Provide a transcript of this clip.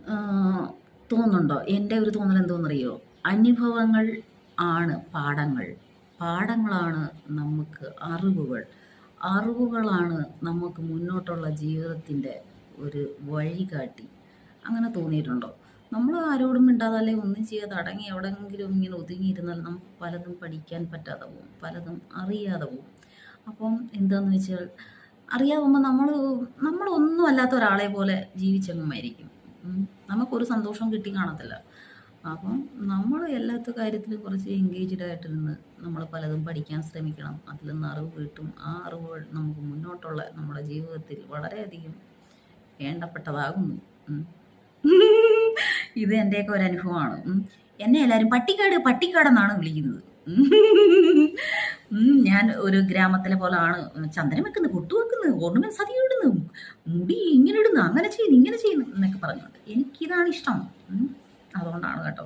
ആ, തോന്നുന്നുണ്ടോ? എൻ്റെ ഒരു തോന്നൽ എന്തോന്നറിയോ? അനുഭവങ്ങൾ ആണ് പാഠങ്ങൾ. പാഠങ്ങളാണ് നമുക്ക് അറിവുകൾ. അറിവുകളാണ് നമുക്ക് മുന്നോട്ടുള്ള ജീവിതത്തിൻ്റെ ഒരു വഴികാട്ടി. അങ്ങനെ തോന്നിയിട്ടുണ്ടോ? നമ്മൾ ആരോടും മിണ്ടാതെ അല്ലെങ്കിൽ ഒന്നും ചെയ്യാതെ അടങ്ങി എവിടെയെങ്കിലും ഇങ്ങനെ ഒതുങ്ങിയിരുന്നാൽ നമുക്ക് പലതും പഠിക്കാൻ പറ്റാതെ പോകും. പലതും അറിയാതെ പോകും. അപ്പം എന്താന്ന് വെച്ചാൽ അറിയാവുമ്പോൾ നമ്മളൊന്നും അല്ലാത്ത ഒരാളെ പോലെ ജീവിച്ചങ്ങ് മരിക്കും. നമുക്കൊരു സന്തോഷവും കിട്ടി കാണത്തില്ല. അപ്പം നമ്മൾ എല്ലാത്ത കാര്യത്തിലും കുറച്ച് എൻഗേജ്ഡ് ആയിട്ടിരുന്ന് നമ്മൾ പലതും പഠിക്കാൻ ശ്രമിക്കണം. അതിൽ നിന്ന് അറിവ് കിട്ടും. ആ അറിവുകൾ നമുക്ക് മുന്നോട്ടുള്ള നമ്മുടെ ജീവിതത്തിൽ വളരെയധികം വേണ്ടപ്പെട്ടതാകുന്നു. ഉം. ഇത് എൻ്റെയൊക്കെ ഒരു അനുഭവമാണ്. എന്നെ എല്ലാവരും പട്ടിക്കാട് പട്ടിക്കാടെന്നാണ് വിളിക്കുന്നത്. ഞാൻ ഒരു ഗ്രാമത്തിലെ പോലാണ് ചന്ദനം വെക്കുന്നു, പൊട്ടു വെക്കുന്നു, ഓർണമെന്റ്സ് അധികം ഇടുന്നു, മുടി ഇങ്ങനെ ഇടുന്നു, അങ്ങനെ ചെയ്യുന്നു, ഇങ്ങനെ ചെയ്യുന്നു എന്നൊക്കെ പറഞ്ഞുകൊണ്ട് എനിക്കിതാണ് ഇഷ്ടം. അതുകൊണ്ടാണ് കേട്ടോ.